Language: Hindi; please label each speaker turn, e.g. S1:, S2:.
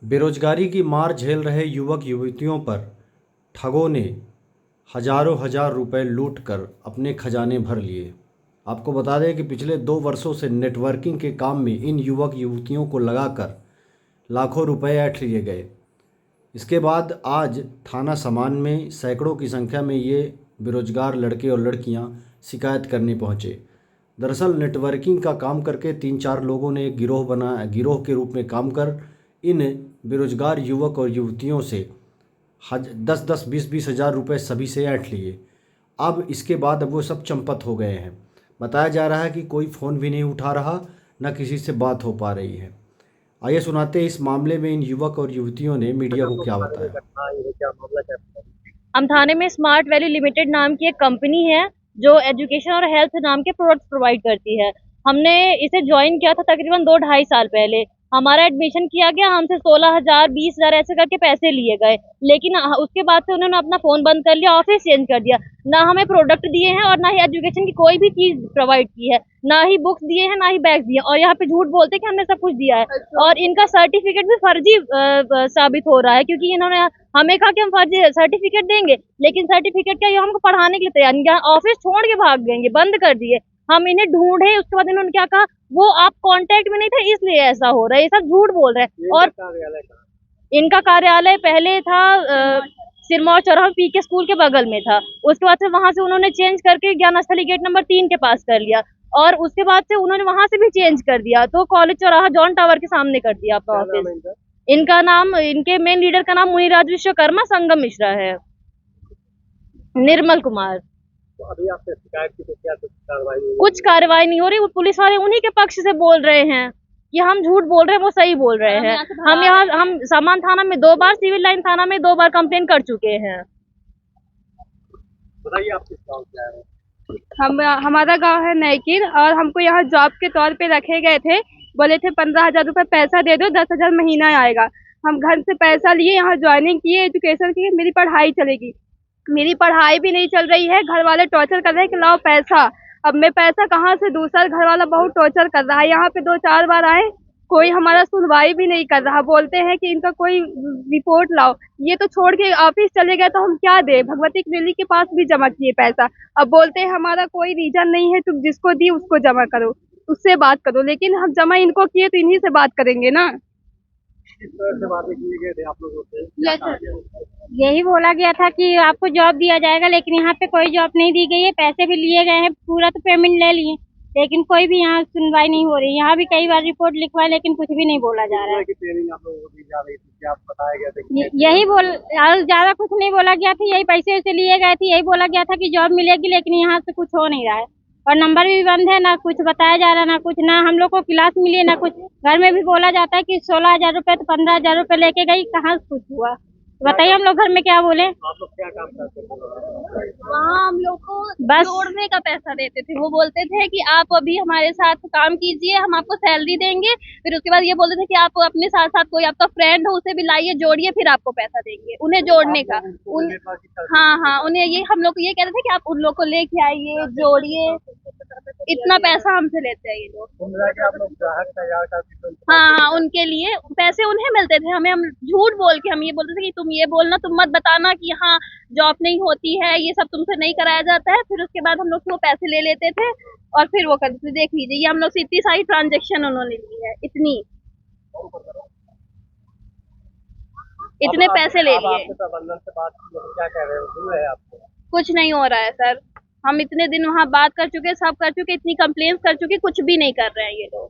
S1: बेरोजगारी की मार झेल रहे युवक युवतियों पर ठगों ने हजारों हजार रुपए लूट कर अपने खजाने भर लिए। आपको बता दें कि पिछले 2 वर्षों से नेटवर्किंग के काम में इन युवक युवतियों को लगाकर लाखों रुपए ऐंठ लिए गए। इसके बाद आज थाना समान में सैकड़ों की संख्या में ये बेरोजगार लड़के और लड़कियां शिकायत करने पहुंचे। दरअसल नेटवर्किंग का काम करके 3-4 लोगों ने एक गिरोह के रूप में काम कर इन बेरोजगार युवक और युवतियों से 10-10, 20-20 हज़ार रुपये सभी से ऐंठ लिए। अब इसके बाद अब वो सब चंपत हो गए हैं। बताया जा रहा है कि कोई फ़ोन भी नहीं उठा रहा, न किसी से बात हो पा रही है। आइए सुनाते हैं इस मामले में इन युवक और युवतियों ने मीडिया को क्या बताया।
S2: हम थाने में स्मार्ट वैल्यू लिमिटेड नाम की एक कंपनी है जो एजुकेशन और हेल्थ नाम के प्रोडक्ट्स प्रोवाइड करती है। हमने इसे ज्वाइन किया था तकरीबन 2-2.5 साल पहले। हमारा एडमिशन किया गया, हमसे 16,000 20,000 ऐसे करके पैसे लिए गए, लेकिन उसके बाद से उन्होंने अपना फोन बंद कर लिया, ऑफिस चेंज कर दिया। ना हमें प्रोडक्ट दिए हैं और ना ही एजुकेशन की कोई भी चीज प्रोवाइड की है, ना ही बुक्स दिए हैं, ना ही बैग्स दिए, और यहाँ पे झूठ बोलते हैं कि हमने सब कुछ दिया है। और इनका सर्टिफिकेट भी फर्जी साबित हो रहा है, क्योंकि इन्होंने हमें कहा कि हम फर्जी सर्टिफिकेट देंगे, लेकिन सर्टिफिकेट क्या, ये हमको पढ़ाने के लिए तैयार नहीं, ऑफिस छोड़ के भाग गएंगे, बंद कर दिए। हम इन्हें ढूंढे, उसके बाद इन्होंने क्या कहा, वो आप कांटेक्ट में नहीं थे इसलिए ऐसा हो रहा है, ये सब झूठ बोल रहे हैं। और इनका कार्यालय पहले था सिरमौर चौराहा पीके स्कूल के बगल में था। उसके बाद से वहां से उन्होंने चेंज करके ज्ञानस्थली गेट नंबर 3 के पास कर लिया, और उसके बाद से उन्होंने वहां से भी चेंज कर दिया, तो कॉलेज चौराहा जॉन टावर के सामने कर दिया आपका ऑफिस। इनका नाम, इनके मेन लीडर का नाम मुनिराज विश्वकर्मा संगम मिश्रा है, निर्मल कुमार।
S3: तो अभी आपने शिकायत की तो क्या कुछ कार्रवाई हुई?
S2: कुछ कार्रवाई नहीं हो रही। वो पुलिस वाले उन्हीं के पक्ष से बोल रहे हैं कि हम झूठ बोल रहे हैं, वो सही बोल रहे हैं। हम सामान थाना में 2 बार, सिविल लाइन थाना में 2 बार कंप्लेन कर चुके हैं।
S3: बताइए आप किस गाँव से आए हैं?
S4: हमारा गांव है नैकीर, और हमको यहाँ जॉब के तौर पे रखे गए थे। बोले थे 15,000 रुपये पैसा दे दो, 10,000 महीना आएगा। हम घर से पैसा लिए, यहाँ ज्वाइनिंग किए, एजुकेशन की, मेरी पढ़ाई चलेगी। मेरी पढ़ाई भी नहीं चल रही है, घर वाले टॉर्चर कर रहे हैं कि लाओ पैसा। अब मैं पैसा कहाँ से दूँ सर, घर वाला बहुत टॉर्चर कर रहा है। यहाँ पे 2-4 बार आए, कोई हमारा सुनवाई भी नहीं कर रहा। बोलते हैं कि इनका कोई रिपोर्ट लाओ। ये तो छोड़ के ऑफिस चले गए, तो हम क्या दे। भगवती क्लिनिक के पास भी जमा किए पैसा। अब बोलते हैं हमारा कोई रीजन नहीं है, तुम जिसको दी उसको जमा करो, उससे बात करो। लेकिन हम जमा इनको किए तो इन्हीं से बात करेंगे ना।
S3: किस तरह से बातें किए गए थे आप लोगों से?
S5: यही बोला गया था कि आपको जॉब दिया जाएगा, लेकिन यहाँ पे कोई जॉब नहीं दी गई है। पैसे भी लिए गए हैं, पूरा तो पेमेंट ले लिए, लेकिन कोई भी यहाँ सुनवाई नहीं हो रही। यहाँ भी कई बार रिपोर्ट लिखवाए, लेकिन कुछ भी नहीं बोला जा रहा है।
S3: ट्रेनिंग आप लोगों को दी जा रही थी, क्या बताया गया था?
S5: यही बोल, ज्यादा कुछ नहीं बोला गया था। यही पैसे वैसे लिए गए थे, यही बोला गया था कि जॉब मिलेगी, लेकिन यहाँ से कुछ हो नहीं रहा है। और नंबर भी बंद है, ना कुछ बताया जा रहा, ना कुछ, ना हम लोग को क्लास मिली है, ना कुछ। घर में भी बोला जाता है कि 16,000 रुपये, तो 15,000 रुपये लेके गई, कहाँ कुछ हुआ। बताइए हम लोग घर में क्या बोले।
S3: आप लोग क्या काम करते थे?
S2: वहाँ हम लोग को
S5: बस
S2: जोड़ने का पैसा देते थे। वो बोलते थे कि आप अभी हमारे साथ काम कीजिए, हम आपको सैलरी देंगे। फिर उसके बाद ये बोलते थे कि आप अपने साथ साथ कोई आपका फ्रेंड हो, उसे भी लाइए, जोड़िए, फिर आपको पैसा देंगे। उन्हें जोड़ने का हाँ, उन्हें ये, हम लोग को ये कहते थे कि आप उन लोग को लेके आइए, जोड़िए, इतना पैसा हमसे लेते हैं ये लोग।
S3: आप लोग ग्राहक तैयार करते थे?
S2: हाँ, उनके लिए पैसे उन्हें मिलते थे, हमें, हम झूठ बोल के हम ये बोलते थे कि तुम ये बोलना, तुम मत बताना कि हाँ जॉब नहीं होती है, ये सब तुमसे नहीं कराया जाता है। फिर उसके बाद हम लोग से वो पैसे ले लेते थे, और फिर वो करते थे। देख लीजिए, ये हम लोग से इतनी सारी ट्रांजेक्शन उन्होंने ली है, इतने पैसे ले लिए।
S3: प्रबंधन से बात की तो क्या कह रहे हो? आपको
S2: कुछ नहीं हो रहा है सर, हम इतने दिन वहाँ बात कर चुके, सब कर चुके, इतनी कंप्लेंट्स कर चुके, कुछ भी नहीं कर रहे हैं ये लोग।